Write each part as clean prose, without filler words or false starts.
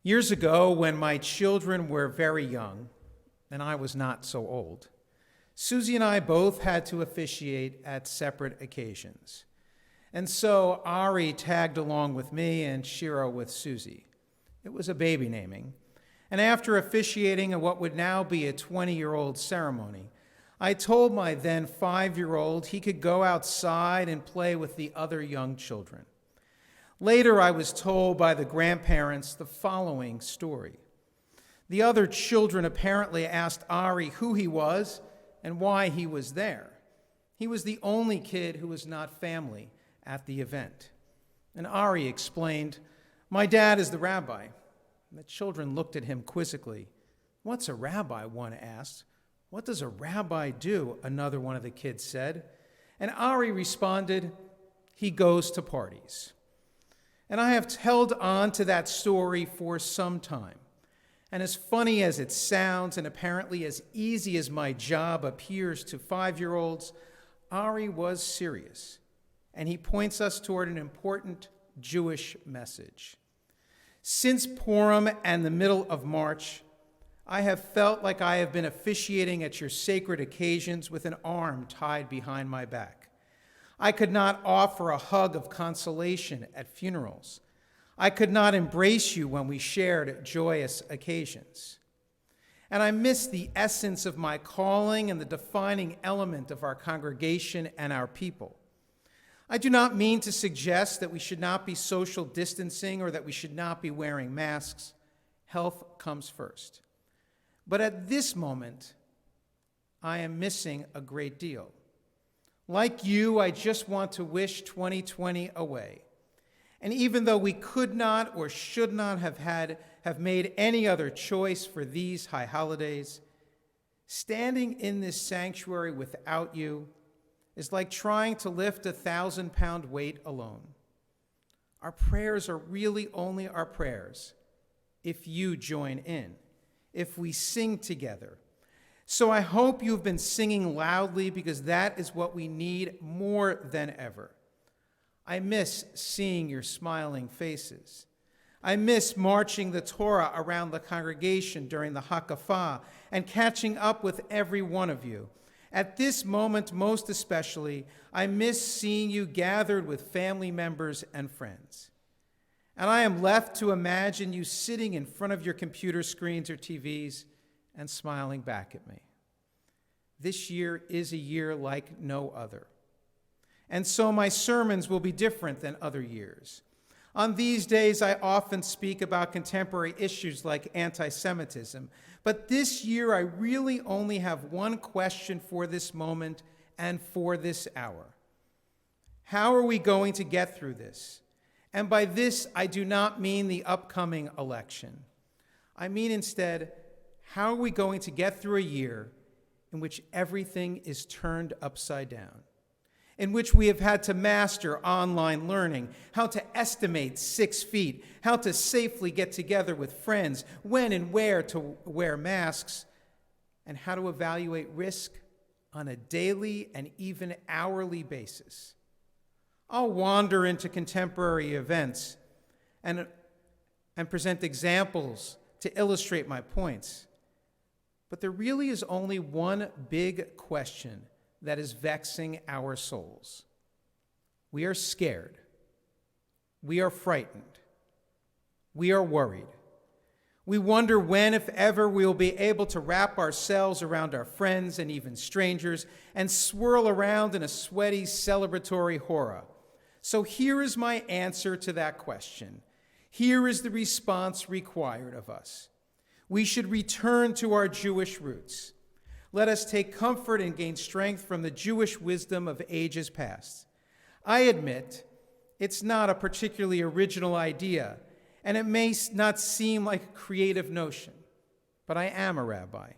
Years ago, when my children were very young, and I was not so old, Susie and I both had to officiate at separate occasions. And so Ari tagged along with me and Shiro with Susie. It was a baby naming. And after officiating a what would now be a 20-year-old ceremony, I told my then 5-year-old he could go outside and play with the other young children. Later, I was told by the grandparents the following story. The other children apparently asked Ari who he was and why he was there. He was the only kid who was not family at the event. And Ari explained, "My dad is the rabbi." And the children looked at him quizzically. "What's a rabbi?" one asked. "What does a rabbi do?" another one of the kids said. And Ari responded, "He goes to parties." And I have held on to that story for some time. And as funny as it sounds, and apparently as easy as my job appears to 5-year-olds, Ari was serious. And he points us toward an important Jewish message. Since Purim and the middle of March, I have felt like I have been officiating at your sacred occasions with an arm tied behind my back. I could not offer a hug of consolation at funerals. I could not embrace you when we shared joyous occasions. And I miss the essence of my calling and the defining element of our congregation and our people. I do not mean to suggest that we should not be social distancing or that we should not be wearing masks. Health comes first. But at this moment, I am missing a great deal. Like you, I just want to wish 2020 away. And even though we could not or should not have made any other choice for these high holidays, standing in this sanctuary without you is like trying to lift a 1,000-pound weight alone. Our prayers are really only our prayers if you join in, if we sing together. So I hope you've been singing loudly because that is what we need more than ever. I miss seeing your smiling faces. I miss marching the Torah around the congregation during the Hakafah and catching up with every one of you. At this moment, most especially, I miss seeing you gathered with family members and friends. And I am left to imagine you sitting in front of your computer screens or TVs and smiling back at me. This year is a year like no other. And so my sermons will be different than other years. On these days, I often speak about contemporary issues like anti-Semitism, but this year I really only have one question for this moment and for this hour. How are we going to get through this? And by this, I do not mean the upcoming election. I mean instead, how are we going to get through a year in which everything is turned upside down, in which we have had to master online learning, how to estimate 6 feet, how to safely get together with friends, when and where to wear masks, and how to evaluate risk on a daily and even hourly basis. I'll wander into contemporary events and present examples to illustrate my points. But there really is only one big question that is vexing our souls. We are scared. We are frightened. We are worried. We wonder when, if ever, we will be able to wrap ourselves around our friends and even strangers and swirl around in a sweaty, celebratory hora. So here is my answer to that question. Here is the response required of us. We should return to our Jewish roots. Let us take comfort and gain strength from the Jewish wisdom of ages past. I admit it's not a particularly original idea, and it may not seem like a creative notion, but I am a rabbi,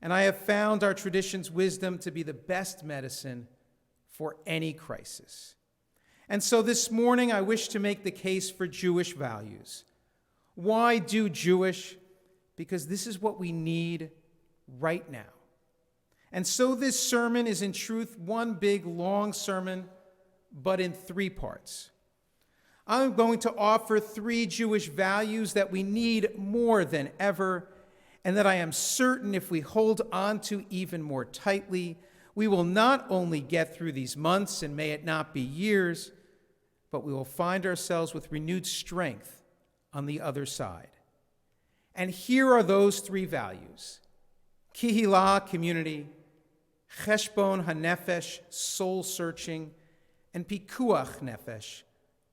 and I have found our tradition's wisdom to be the best medicine for any crisis. And so this morning I wish to make the case for Jewish values. Why do Jewish? Because this is what we need right now. And so this sermon is in truth one big, long sermon, but in 3 parts. I'm going to offer 3 Jewish values that we need more than ever, and that I am certain if we hold on to even more tightly, we will not only get through these months, and may it not be years, but we will find ourselves with renewed strength on the other side. And here are those 3 values: Kihila, community; Cheshbon hanefesh, soul-searching; and Pikuach nefesh,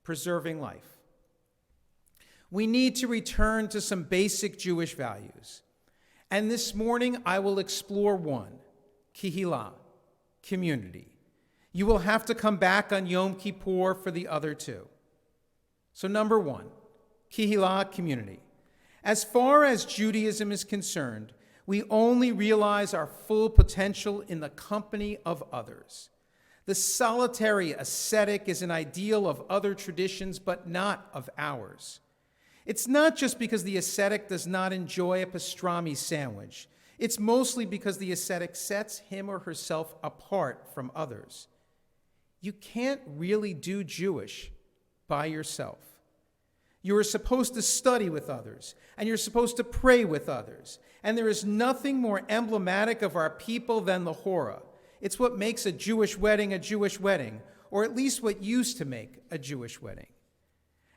preserving life. We need to return to some basic Jewish values. And this morning I will explore one: Kihila, community. You will have to come back on Yom Kippur for the other 2. So number 1, Kihila, community. As far as Judaism is concerned, we only realize our full potential in the company of others. The solitary ascetic is an ideal of other traditions, but not of ours. It's not just because the ascetic does not enjoy a pastrami sandwich. It's mostly because the ascetic sets him or herself apart from others. You can't really do Jewish by yourself. You are supposed to study with others, and you're supposed to pray with others. And there is nothing more emblematic of our people than the Horah. It's what makes a Jewish wedding, or at least what used to make a Jewish wedding.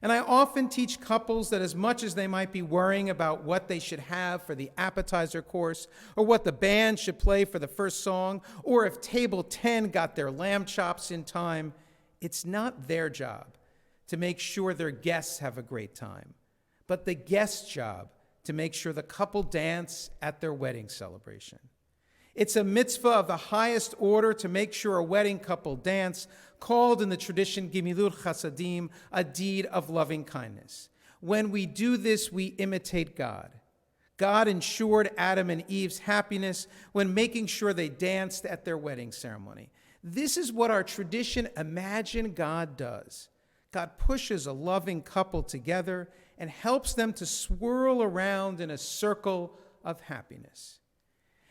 And I often teach couples that as much as they might be worrying about what they should have for the appetizer course, or what the band should play for the first song, or if table 10 got their lamb chops in time, it's not their job to make sure their guests have a great time, but the guest's job to make sure the couple dance at their wedding celebration. It's a mitzvah of the highest order to make sure a wedding couple dance, called in the tradition Gimilut Chasadim, a deed of loving kindness. When we do this, we imitate God. God ensured Adam and Eve's happiness when making sure they danced at their wedding ceremony. This is what our tradition imagine God does. God pushes a loving couple together and helps them to swirl around in a circle of happiness.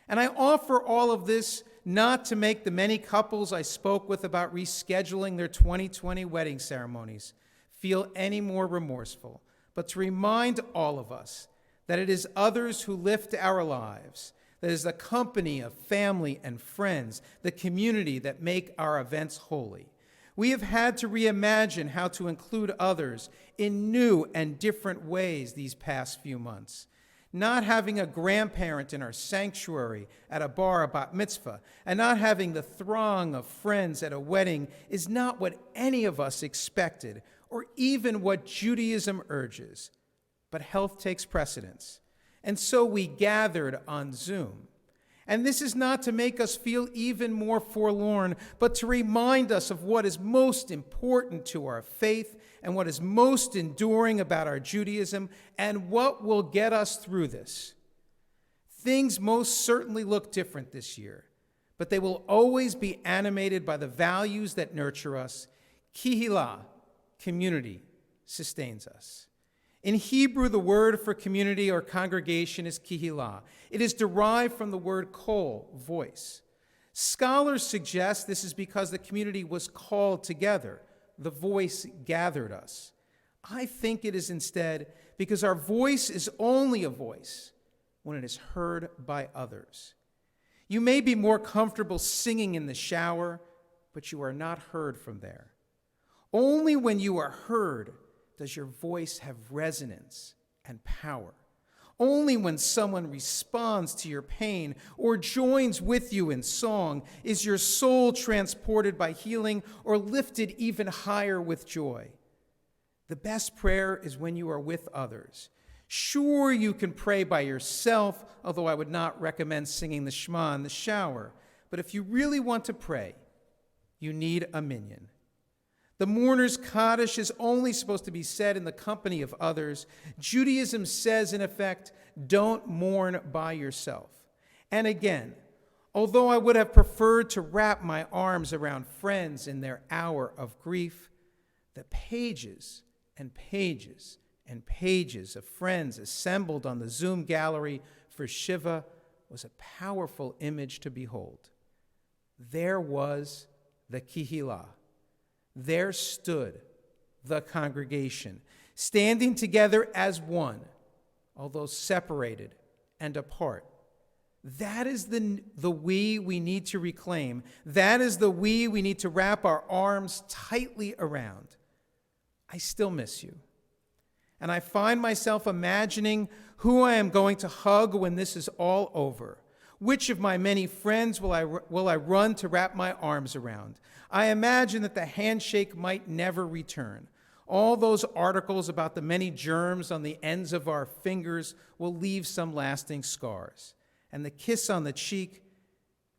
And I offer all of this not to make the many couples I spoke with about rescheduling their 2020 wedding ceremonies feel any more remorseful, but to remind all of us that it is others who lift our lives, that is the company of family and friends, the community that make our events holy. We have had to reimagine how to include others in new and different ways these past few months. Not having a grandparent in our sanctuary at a bar, a bat mitzvah, and not having the throng of friends at a wedding is not what any of us expected, or even what Judaism urges. But health takes precedence. And so we gathered on Zoom. And this is not to make us feel even more forlorn, but to remind us of what is most important to our faith and what is most enduring about our Judaism and what will get us through this. Things most certainly look different this year, but they will always be animated by the values that nurture us. Kihila, community, sustains us. In Hebrew, the word for community or congregation is kihila. It is derived from the word kol, voice. Scholars suggest this is because the community was called together. The voice gathered us. I think it is instead because our voice is only a voice when it is heard by others. You may be more comfortable singing in the shower, but you are not heard from there. Only when you are heard does your voice have resonance and power. Only when someone responds to your pain or joins with you in song is your soul transported by healing or lifted even higher with joy. The best prayer is when you are with others. Sure, you can pray by yourself, although I would not recommend singing the Shema in the shower. But if you really want to pray, you need a minyan. The mourner's Kaddish is only supposed to be said in the company of others. Judaism says, in effect, don't mourn by yourself. And again, although I would have preferred to wrap my arms around friends in their hour of grief, the pages and pages and pages of friends assembled on the Zoom gallery for Shiva was a powerful image to behold. There was the Kihila. There stood the congregation, standing together as one, although separated and apart. That is the we need to reclaim. That is the we need to wrap our arms tightly around. I still miss you. And I find myself imagining who I am going to hug when this is all over. Which of my many friends will I run to wrap my arms around? I imagine that the handshake might never return. All those articles about the many germs on the ends of our fingers will leave some lasting scars. And the kiss on the cheek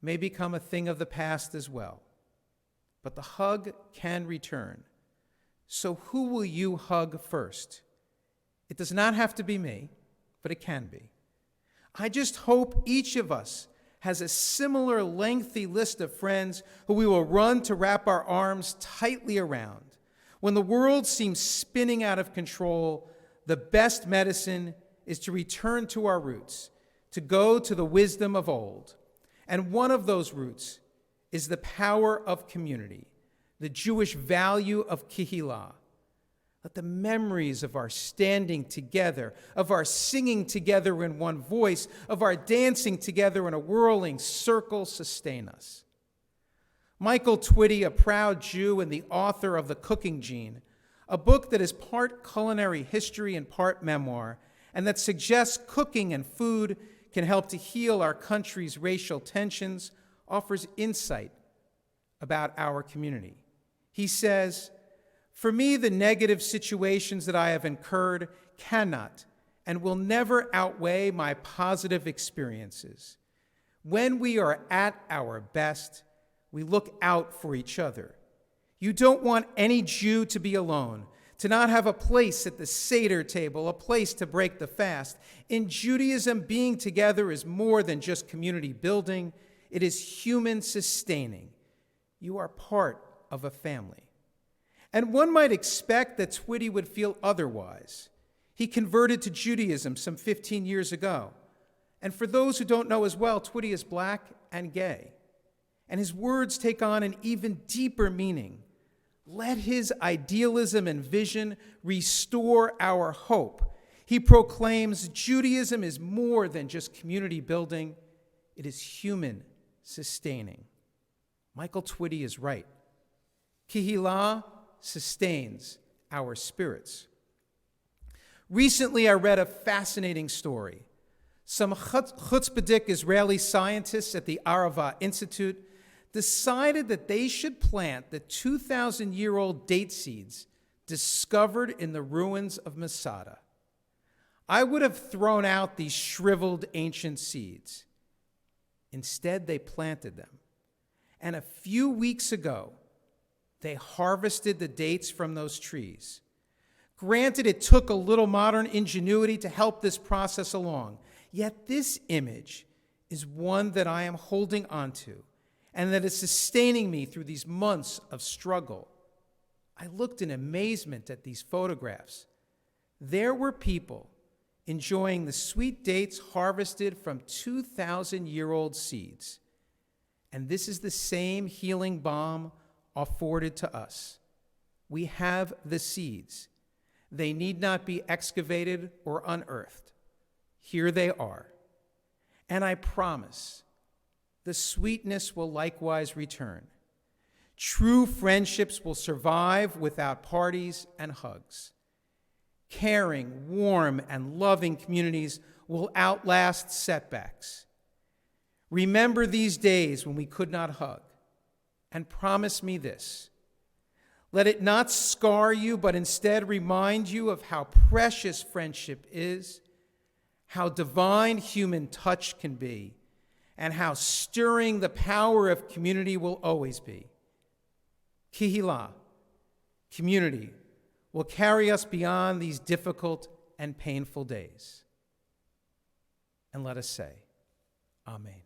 may become a thing of the past as well. But the hug can return. So who will you hug first? It does not have to be me, but it can be. I just hope each of us has a similar lengthy list of friends who we will run to wrap our arms tightly around. When the world seems spinning out of control, the best medicine is to return to our roots, to go to the wisdom of old. And one of those roots is the power of community, the Jewish value of kihila. Let the memories of our standing together, of our singing together in one voice, of our dancing together in a whirling circle sustain us. Michael Twitty, a proud Jew and the author of The Cooking Gene, a book that is part culinary history and part memoir, and that suggests cooking and food can help to heal our country's racial tensions, offers insight about our community. He says, "For me, the negative situations that I have incurred cannot and will never outweigh my positive experiences. When we are at our best, we look out for each other. You don't want any Jew to be alone, to not have a place at the Seder table, a place to break the fast. In Judaism, being together is more than just community building. It is human sustaining. You are part of a family." And one might expect that Twitty would feel otherwise. He converted to Judaism some 15 years ago. And for those who don't know as well, Twitty is black and gay. And his words take on an even deeper meaning. Let his idealism and vision restore our hope. He proclaims Judaism is more than just community building. It is human sustaining. Michael Twitty is right. Kihila sustains our spirits. Recently, I read a fascinating story. Some chutzpahdik Israeli scientists at the Arava Institute decided that they should plant the 2,000-year-old date seeds discovered in the ruins of Masada. I would have thrown out these shriveled ancient seeds. Instead, they planted them. And a few weeks ago, they harvested the dates from those trees. Granted, it took a little modern ingenuity to help this process along. Yet this image is one that I am holding onto and that is sustaining me through these months of struggle. I looked in amazement at these photographs. There were people enjoying the sweet dates harvested from 2,000-year-old seeds. And this is the same healing balm afforded to us. We have the seeds. They need not be excavated or unearthed. Here they are. And I promise the sweetness will likewise return. True friendships will survive without parties and hugs. Caring, warm, and loving communities will outlast setbacks. Remember these days when we could not hug, and promise me this. Let it not scar you, but instead remind you of how precious friendship is, how divine human touch can be, and how stirring the power of community will always be. Kihila, community, will carry us beyond these difficult and painful days. And let us say, Amen.